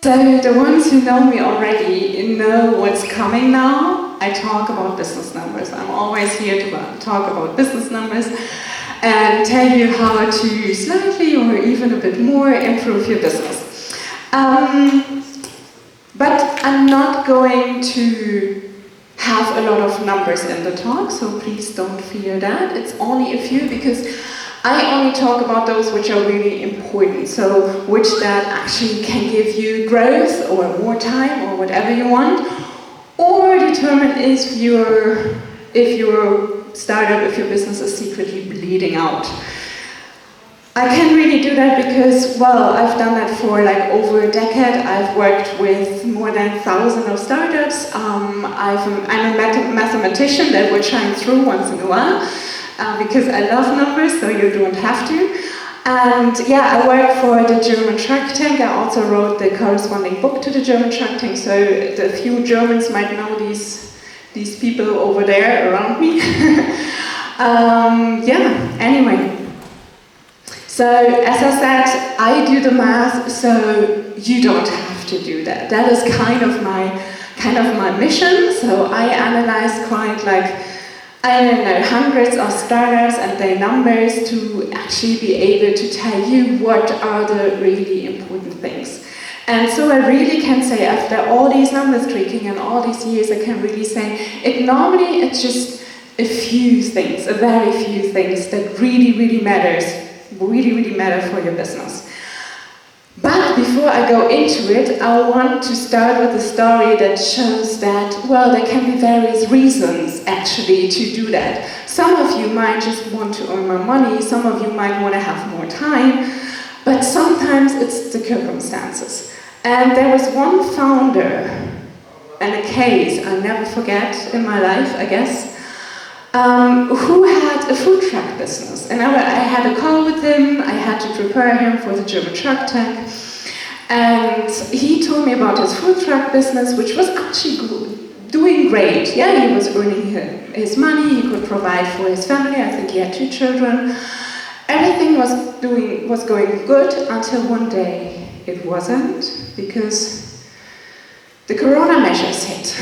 So the ones who know me already know what's coming now. I talk about business numbers. I'm always here to talk about business numbers and tell you how to slightly or even a bit more improve your business. But I'm not going to have a lot of numbers in the talk, so please don't fear that. It's only a few because I only talk about those which are really important, so which that actually can give you growth or more time or whatever you want, or determine if your startup, if your business is secretly bleeding out. I can really do that because, well, I've done that for like over a decade. I've worked with more than 1,000 of startups. I'm a mathematician that will shine through once in a while. Because I love numbers, so you don't have to. And yeah, I work for the German Shark Tank. I also wrote the corresponding book to the German Shark Tank, so the few Germans might know these people over there around me. Yeah, anyway. So as I said, I do the math, so you don't have to do that. That is kind of my mission. So I analyze quite I don't know, hundreds of startups and their numbers to actually be able to tell you what are the really important things. And so I really can say, after all these numbers tweaking and all these years, I can really say, it's just a few things, a very few things that really matter for your business. But before I go into it, I want to start with a story that shows that, well, there can be various reasons actually to do that. Some of you might just want to earn more money, some of you might want to have more time, but sometimes it's the circumstances. And there was one founder, and a case I'll never forget in my life, I guess, who had a food truck business. And I had a call with him, I had to prepare him for the German Shark Tank. And he told me about his food truck business, which was actually doing great. Yeah, he was earning his money, he could provide for his family. I think he had 2 children. Everything was going good until one day it wasn't, because the corona measures hit.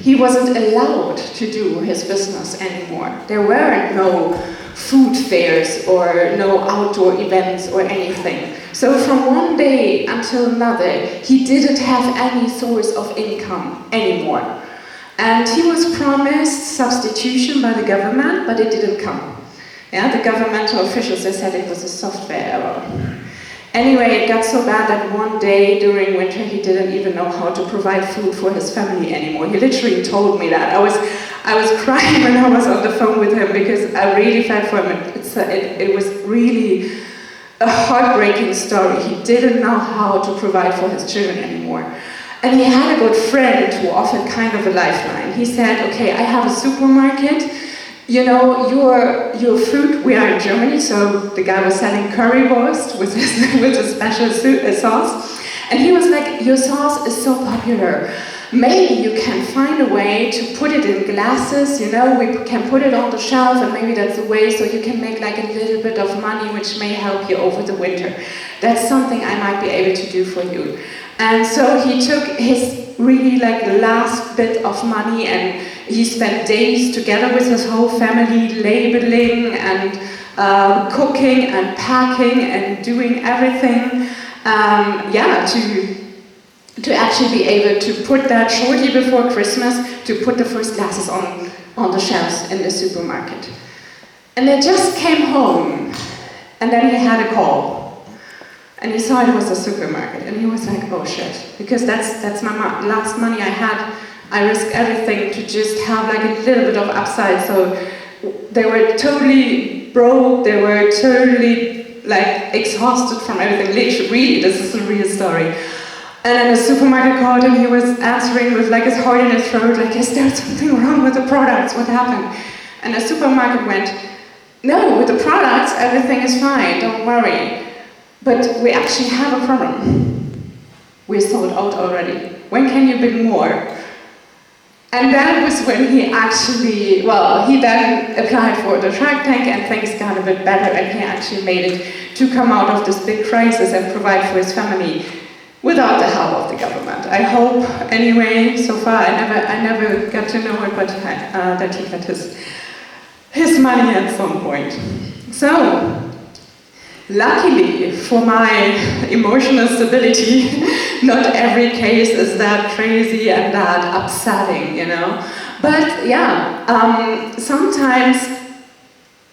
He wasn't allowed to do his business anymore. There weren't no food fairs or no outdoor events or anything. So from one day until another, he didn't have any source of income anymore. And he was promised substitution by the government, but it didn't come. Yeah, the governmental officials, they said it was a software error. Anyway, it got so bad that one day during winter he didn't even know how to provide food for his family anymore. He literally told me that. I was crying when I was on the phone with him because I really felt for him. It was really a heartbreaking story. He didn't know how to provide for his children anymore. And he had a good friend who offered kind of a lifeline. He said, okay, I have a supermarket. You know, your food, we are in Germany, so the guy was selling currywurst with a special sauce. And he was like, your sauce is so popular. Maybe you can find a way to put it in glasses, you know, we can put it on the shelf, and maybe that's a way so you can make like a little bit of money which may help you over the winter. That's something I might be able to do for you. And so he took his really last bit of money and he spent days together with his whole family labeling and cooking and packing and doing everything, to actually be able to put that shortly before Christmas, to put the first glasses on the shelves in the supermarket. And they just came home, and then he had a call. And he saw it was a supermarket, and he was like, oh shit, because that's my last money I had. I risked everything to just have like a little bit of upside. So they were totally broke, they were totally exhausted from everything. Literally, really, this is a real story. And then the supermarket called and he was answering with his heart in his throat, is there something wrong with the products? What happened? And the supermarket went, no, with the products, everything is fine, don't worry. But we actually have a problem. We're sold out already. When can you bid more? And that was when he actually, he then applied for the Shark Tank and things got a bit better and he actually made it to come out of this big crisis and provide for his family. without the help of the government. I hope, anyway, so far I never got to know it, but that he got his money at some point. So, luckily for my emotional stability, not every case is that crazy and that upsetting, you know. But yeah, sometimes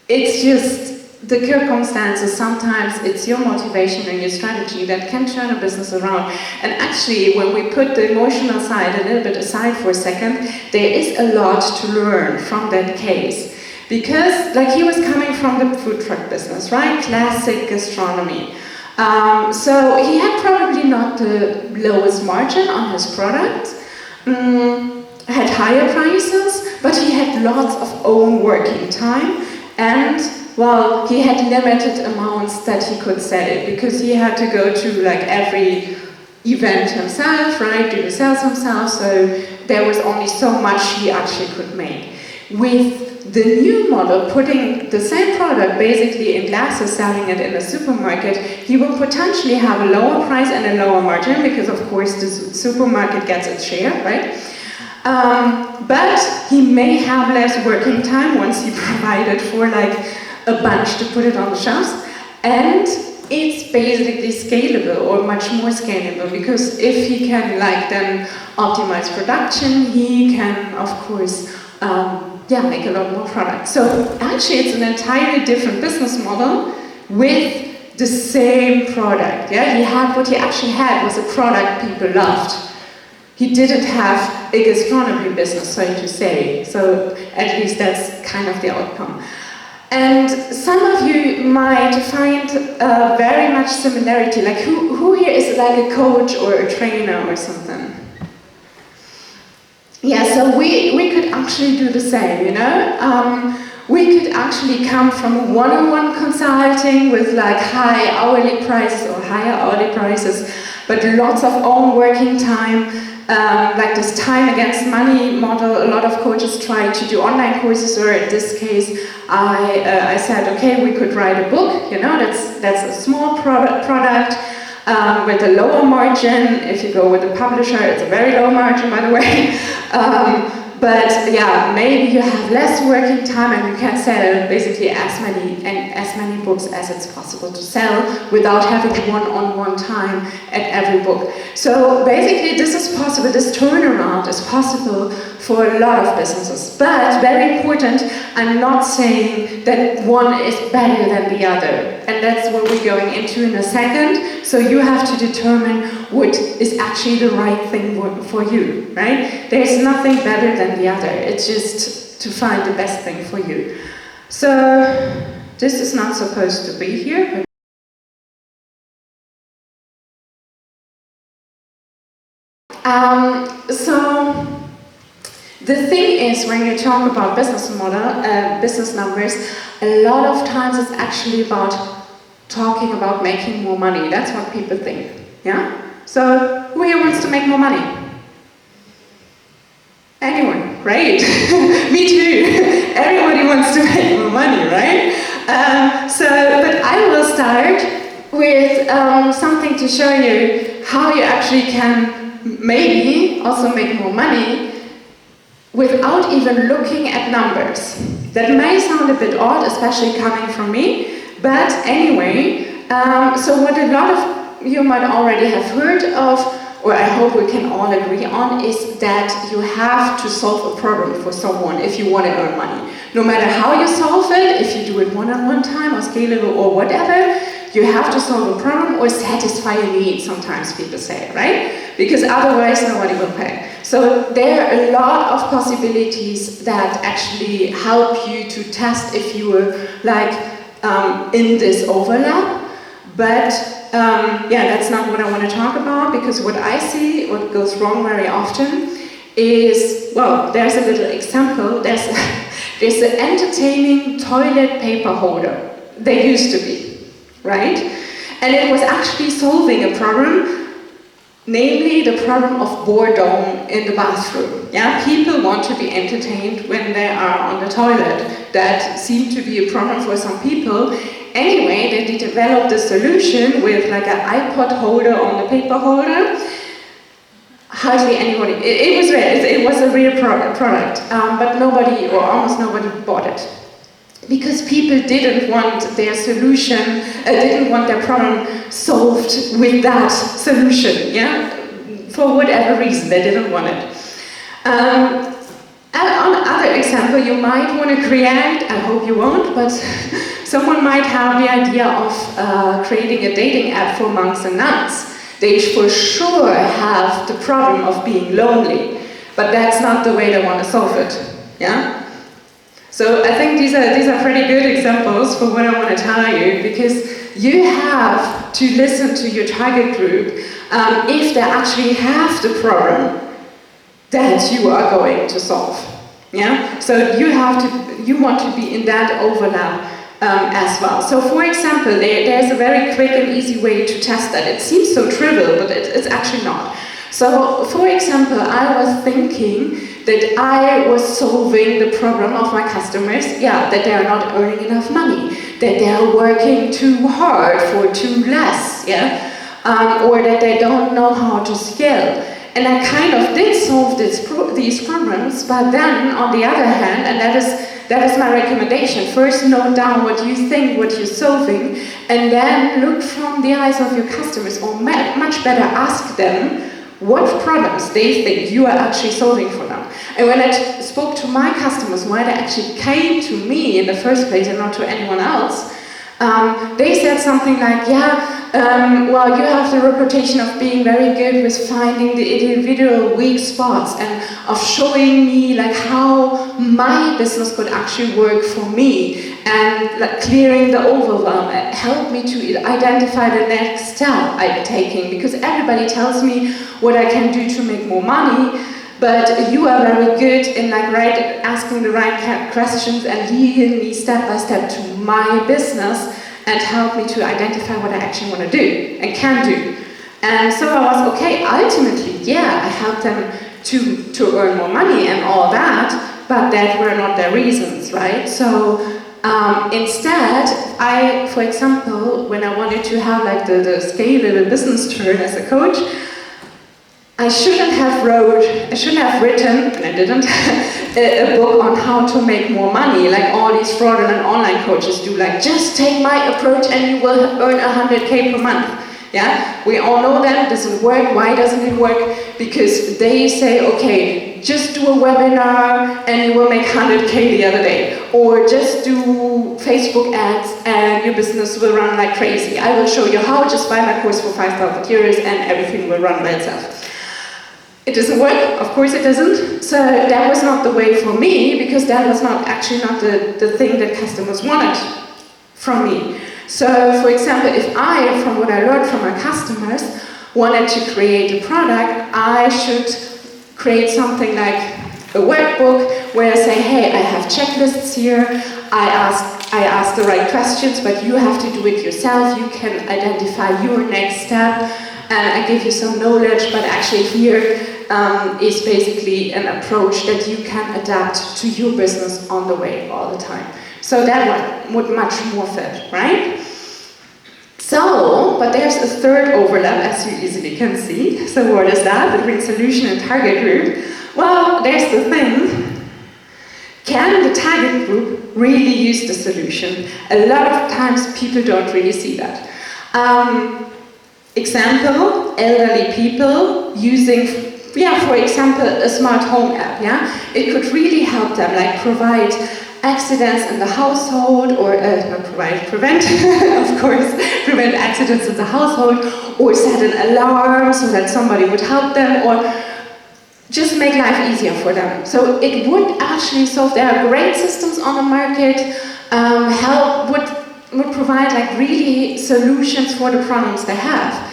it's just the circumstances, sometimes it's your motivation and your strategy that can turn a business around. And actually, when we put the emotional side a little bit aside for a second, there is a lot to learn from that case. Because, like, he was coming from the food truck business, right? Classic gastronomy. So he had probably not the lowest margin on his product, had higher prices, but he had lots of own working time, and, well, he had limited amounts that he could sell it, because he had to go to, like, every event himself, right? Do the sales himself, so there was only so much he actually could make. With the new model, putting the same product basically in glasses, selling it in a supermarket, he will potentially have a lower price and a lower margin, because of course the supermarket gets its share, right? But he may have less working time once he provided for like a bunch to put it on the shelves, and it's basically scalable, or much more scalable, because if he can like then optimize production, he can of course make a lot more products. So actually it's an entirely different business model with the same product. Yeah, what he actually had was a product people loved. He didn't have a gastronomy business, so to say. So at least that's kind of the outcome. And some of you might find very much similarity. Like who here is like a coach or a trainer or something? Yeah, so we could actually do the same, you know? We could actually come from one-on-one consulting with like high hourly prices or higher hourly prices, but lots of own working time, like this time against money model. A lot of coaches try to do online courses, or in this case, I said, okay, we could write a book, you know, that's a small product, with a lower margin. If you go with a publisher, it's a very low margin, by the way. But yeah, maybe you have less working time and you can sell basically as many books as it's possible to sell without having one-on-one time at every book. So basically this is possible, this turnaround is possible for a lot of businesses. But very important, I'm not saying that one is better than the other. And that's what we're going into in a second. So you have to determine what is actually the right thing for you, right? There's nothing better than the other. It's just to find the best thing for you. So this is not supposed to be here. So the thing is, when you talk about business model, business numbers, a lot of times it's actually about talking about making more money. That's what people think, yeah? So who here wants to make more money? Anyone? Great. Me too. Everybody wants to make more money, right? But I will start with something to show you how you actually can maybe also make more money without even looking at numbers. That may sound a bit odd, especially coming from me, but anyway, so what a lot of you might already have heard of, or I hope we can all agree on, is that you have to solve a problem for someone if you want to earn money. No matter how you solve it, if you do it one-on-one time or scalable or whatever, you have to solve a problem or satisfy a need, sometimes people say, right? Because otherwise nobody will pay. So there are a lot of possibilities that actually help you to test if you were like in this overlap. But yeah, that's not what I want to talk about, because what I see, what goes wrong very often is, well, there's a little example. There's an entertaining toilet paper holder. There used to be, right? And it was actually solving a problem, namely the problem of boredom in the bathroom. Yeah, people want to be entertained when they are on the toilet. That seemed to be a problem for some people. anyway, they developed a solution with like an iPod holder on the paper holder. Hardly anybody, it was a real product, but nobody, or almost nobody, bought it. Because people didn't want their solution, didn't want their problem solved with that solution, yeah? For whatever reason, they didn't want it. On another example, you might want to create, I hope you won't, but someone might have the idea of creating a dating app for monks and nuns. They for sure have the problem of being lonely, but that's not the way they want to solve it, yeah? So I think these are pretty good examples for what I want to tell you, because you have to listen to your target group if they actually have the problem that you are going to solve. Yeah? So you want to be in that overlap as well. So for example, there's a very quick and easy way to test that. It seems so trivial, but it's actually not. So for example, I was thinking that I was solving the problem of my customers, that they are not earning enough money, that they are working too hard for too less, or that they don't know how to scale. And I kind of did solve these problems, but then on the other hand, and that is my recommendation, first note down what you think, what you're solving, and then look from the eyes of your customers, or much better ask them what problems they think you are actually solving for them. And when I spoke to my customers, why they actually came to me in the first place and not to anyone else, they said something like, well, you have the reputation of being very good with finding the individual weak spots and of showing me like how my business could actually work for me and like clearing the overwhelm. It helped me to identify the next step I'm taking, because everybody tells me what I can do to make more money, but you are very good in like asking the right questions and leading me step by step to my business and help me to identify what I actually want to do and can do. And so I was, okay, ultimately, I helped them to earn more money and all that, but that were not their reasons, right? So instead, for example, when I wanted to have like the scalable business turn as a coach, I shouldn't have written, and I didn't, a book on how to make more money, like all these fraudulent online coaches do, like just take my approach and you will earn 100K per month. Yeah, we all know that it doesn't work. Why doesn't it work? Because they say, okay, just do a webinar and you will make 100K the other day, or just do Facebook ads and your business will run like crazy. I will show you how. Just buy my course for 5,000 euros and everything will run by itself. It doesn't work, of course it doesn't. So that was not the way for me, because that was not the thing that customers wanted from me. So for example, if I, from what I learned from my customers, wanted to create a product, I should create something like a workbook where I say, hey, I have checklists here, I ask the right questions, but you have to do it yourself, you can identify your next step, and I give you some knowledge, but actually here is basically an approach that you can adapt to your business on the way all the time. So that one would much more fit, right? So, but there's a third overlap, as you easily can see. So what is that between solution and target group? Well, there's the thing. Can the target group really use the solution? A lot of times people don't really see that. Example, elderly people using, for example, a smart home app, It could really help them, like provide accidents in the household, or prevent, of course, prevent accidents in the household, or set an alarm so that somebody would help them, or just make life easier for them. So it would actually solve, there are great systems on the market, would provide like really solutions for the problems they have.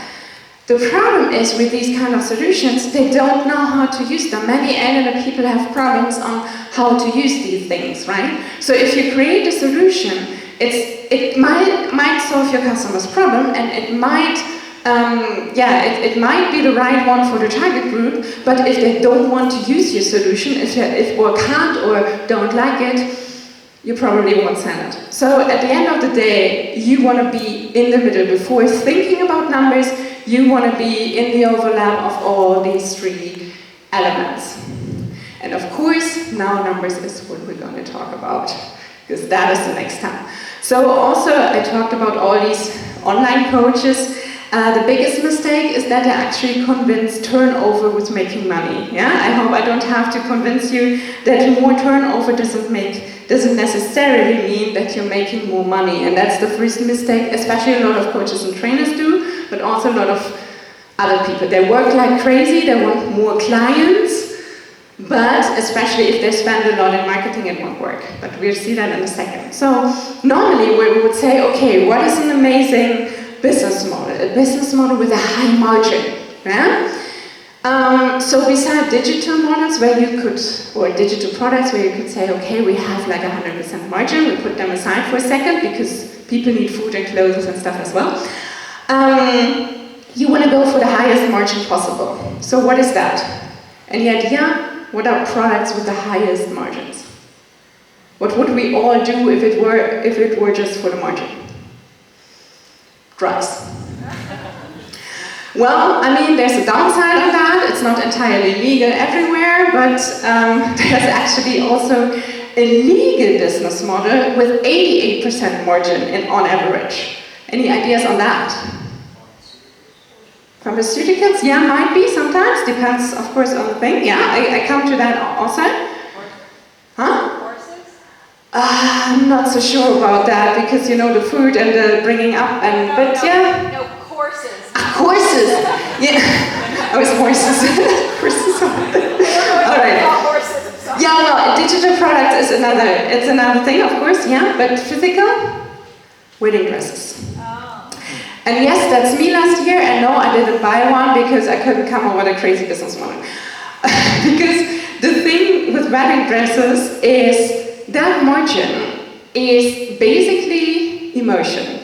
The problem is with these kind of solutions, they don't know how to use them. Many elderly people have problems on how to use these things, right? So if you create a solution, it might solve your customer's problem, and it might it might be the right one for the target group, but if they don't want to use your solution, if or can't or don't like it, you probably won't sell it. So at the end of the day, you want to be in the middle. Before thinking about numbers, you want to be in the overlap of all these three elements. And of course, now numbers is what we're going to talk about, because that is the next time. So also, I talked about all these online coaches. The biggest mistake is that they actually convince turnover with making money. Yeah, I hope I don't have to convince you that more turnover doesn't necessarily mean that you're making more money. And that's the first mistake, especially a lot of coaches and trainers do, but also a lot of other people. They work like crazy, they want more clients, but especially if they spend a lot in marketing, it won't work. But we'll see that in a second. So normally we would say, okay, what is an amazing business model? A business model with a high margin. Yeah? So beside digital models where you could, or digital products where you could say, okay, we have like 100% margin, we put them aside for a second because people need food and clothes and stuff as well. You want to go for the highest margin possible. So what is that? Any idea? What are products with the highest margins? What would we all do if it were just for the margin? Drugs. Well, I mean, there's a downside of that. It's not entirely legal everywhere, but there's actually also a legal business model with 88% margin on average. Any ideas on that? Pharmaceuticals? Yeah, might be sometimes. Depends, of course, on the thing. Yeah, I come to that also. Huh? Courses? I'm not so sure about that because you know the food and the bringing up and but yeah. No courses. Courses. Yeah. I was horses. Horses. All right. Yeah, well, digital product is another thing, of course. Yeah, but physical, wedding dresses. And yes, that's me last year, and no, I didn't buy one because I couldn't come up with a crazy business model. Because the thing with wedding dresses is that margin is basically emotion.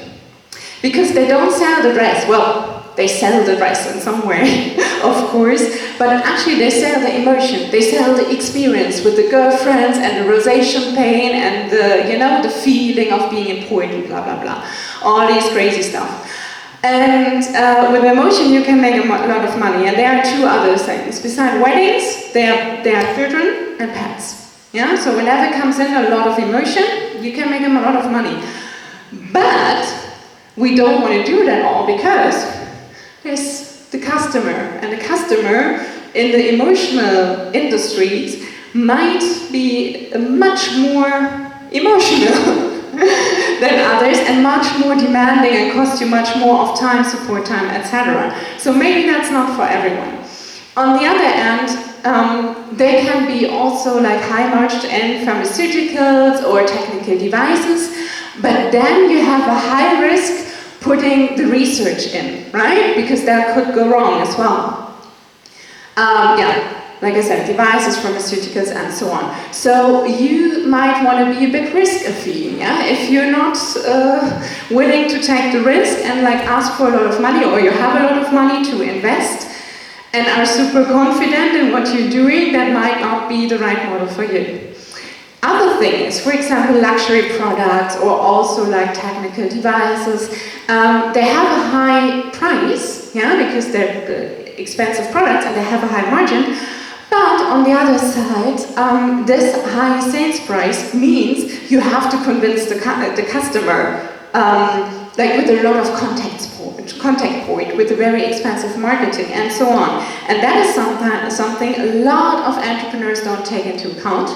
Because they don't sell the dress, well, they sell the dress in some way, of course, but actually they sell the emotion, they sell the experience with the girlfriends and the rosé champagne and the, you know, the feeling of being important, blah, blah, blah. All these crazy stuff. And with emotion you can make a lot of money, and there are two other things. Besides weddings, there are children and pets. Yeah? So whenever it comes in a lot of emotion, you can make them a lot of money. But we don't want to do that all because there's the customer, and the customer in the emotional industries might be much more emotional than others, and much more demanding and cost you much more of time, support time, etc. So maybe that's not for everyone. On the other end, they can be also like high margin in pharmaceuticals or technical devices, but then you have a high risk putting the research in, right? Because that could go wrong as well. Yeah. Like I said, devices, pharmaceuticals, and so on. So you might want to be a bit risk-affine, yeah? If you're not willing to take the risk and like ask for a lot of money, or you have a lot of money to invest and are super confident in what you're doing, that might not be the right model for you. Other things, for example, luxury products or also like technical devices, they have a high price, yeah, because they're expensive products and they have a high margin. But on the other side, this high sales price means you have to convince the customer, like with a lot of contact point, with a very expensive marketing and so on. And that is something a lot of entrepreneurs don't take into account.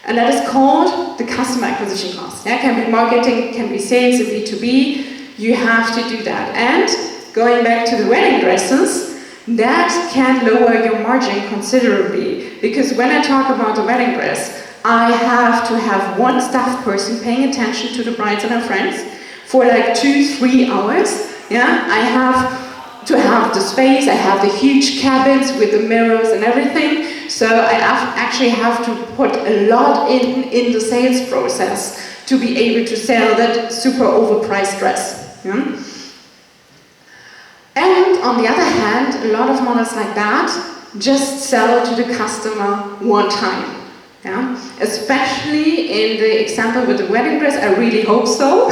And that is called the customer acquisition cost. Yeah, it can be marketing, it can be sales, B2B. You have to do that. And going back to the wedding dresses, that can lower your margin considerably, because when I talk about the wedding dress, I have to have one staff person paying attention to the brides and her friends for like 2-3 hours. Yeah, I have to have the space, I have the huge cabins with the mirrors and everything, so I actually have to put a lot in the sales process to be able to sell that super overpriced dress. Yeah? And on the other hand, a lot of models like that just sell to the customer one time. Yeah? Especially in the example with the wedding dress, I really hope so.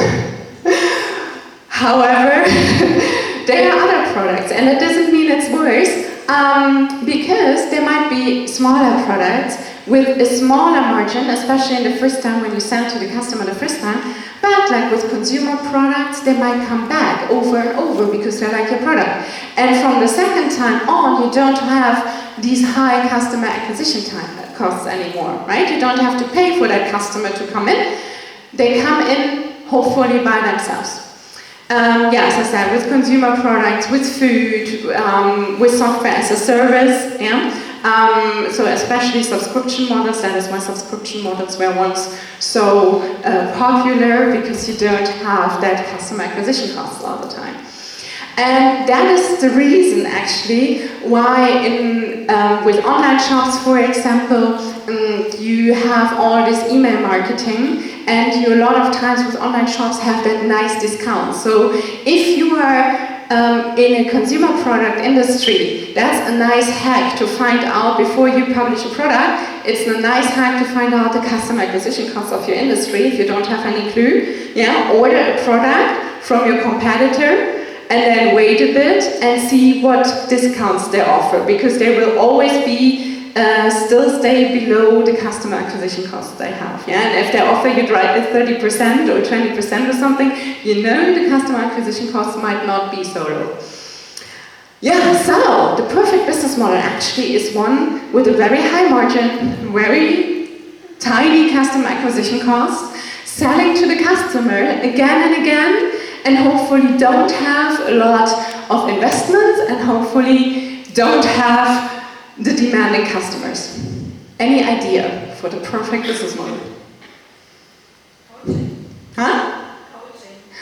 However, there are other products, and it doesn't mean it's worse, because there might be smaller products with a smaller margin, especially in the first time when you sell to the customer the first time, but like with consumer products, they might come back over and over because they like your product. And from the second time on, you don't have these high customer acquisition costs anymore, right? You don't have to pay for that customer to come in. They come in, hopefully, by themselves. As I said, with consumer products, with food, with software as a service, so especially subscription models. That is why subscription models were once so popular, because you don't have that customer acquisition cost all the time. And that is the reason, actually, why with online shops, for example, you have all this email marketing, and you a lot of times with online shops have that nice discount. So if you are in a consumer product industry, that's a nice hack to find out before you publish a product. It's a nice hack to find out the customer acquisition costs of your industry if you don't have any clue. Order a product from your competitor, and then wait a bit and see what discounts they offer, because they will always be still stay below the customer acquisition costs they have. And if they offer you 30% or 20% or something, you know the customer acquisition costs might not be so low. So the perfect business model actually is one with a very high margin, very tiny customer acquisition costs, selling to the customer again and again, and hopefully don't have a lot of investments, and hopefully don't have the demanding customers. Any idea for the perfect business model? Huh?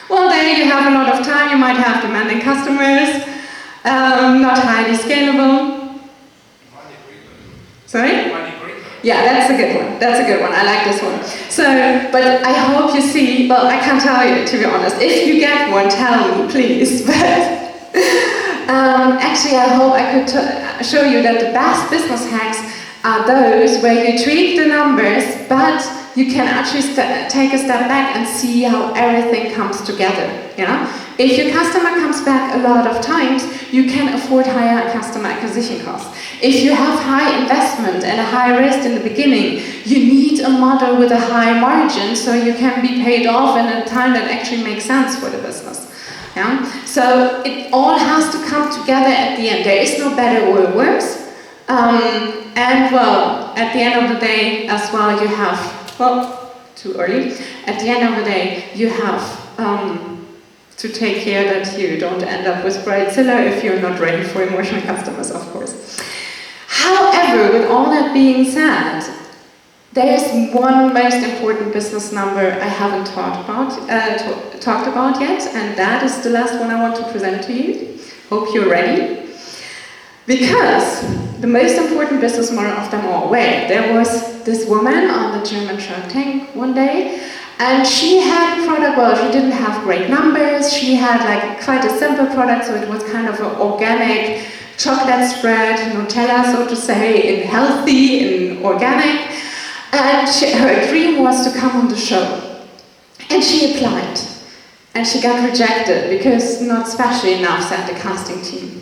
Well, there you have a lot of time. You might have demanding customers, not highly scalable. Sorry? Yeah, that's a good one. That's a good one. I like this one. So, but I hope you see, well, I can't tell you, to be honest. If you get one, tell me, please. But actually, I hope I could show you that the best business hacks are those where you tweak the numbers, but you can actually take a step back and see how everything comes together. If your customer comes back a lot of times, you can afford higher customer acquisition costs. If you have high investment and a high risk in the beginning, you need a model with a high margin so you can be paid off in a time that actually makes sense for the business. So it all has to come together at the end. There is no better or worse. And well, at the end of the day as well, you have, well, too early. At the end of the day, you have to take care that you don't end up with bridezilla if you're not ready for emotional customers, of course. However, with all that being said, there is one most important business number I haven't talked about yet, and that is the last one I want to present to you. Hope you're ready. Because the most important business model of them all, there was this woman on the German Shark Tank one day, and she had a product, well, she didn't have great numbers, she had like quite a simple product, so it was kind of an organic chocolate spread, Nutella, so to say, in healthy, in organic. And her dream was to come on the show. And she applied. And she got rejected because not special enough, said the casting team.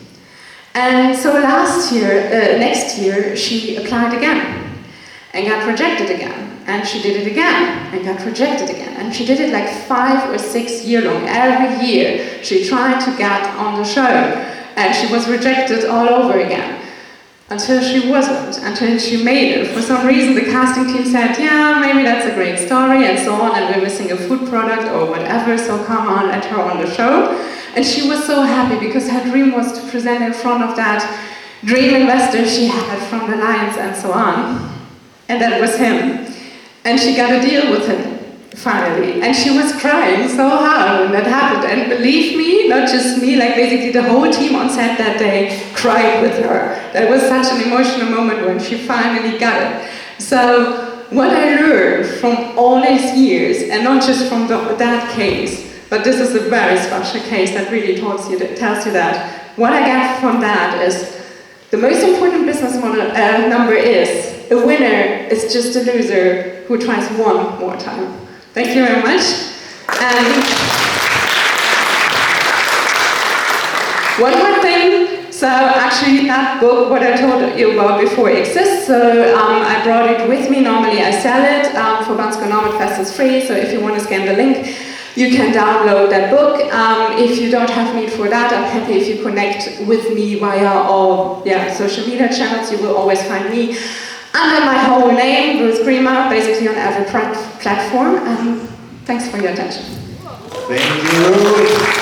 And so next year, she applied again. And got rejected again. And she did it again. And got rejected again. And she did it like 5 or 6 years long. Every year, she tried to get on the show. And she was rejected all over again. Until she wasn't, until she made it. For some reason, the casting team said, yeah, maybe that's a great story, and so on, and we're missing a food product or whatever, so come on, let her on the show. And she was so happy because her dream was to present in front of that dream investor she had from the Lions and so on. And that was him. And she got a deal with him, finally. And she was crying so hard when that happened. And believe me, not just me, like basically the whole team on set that day cried with her. That was such an emotional moment when she finally got it. So what I learned from all these years, and not just from that case, but this is a very special case that really tells you that, what I got from that is the most important business model number is a winner is just a loser who tries one more time. Thank you very much. And one more thing. So actually that book, what I told you about before, exists. So I brought it with me. Normally I sell it. For Bansko Nomad Fest it's free. So if you want to scan the link, you can download that book. If you don't have need for that, I'm happy if you connect with me via all social media channels. You will always find me under my whole name, Ruth Cremer, basically on every platform. Thanks for your attention. Thank you.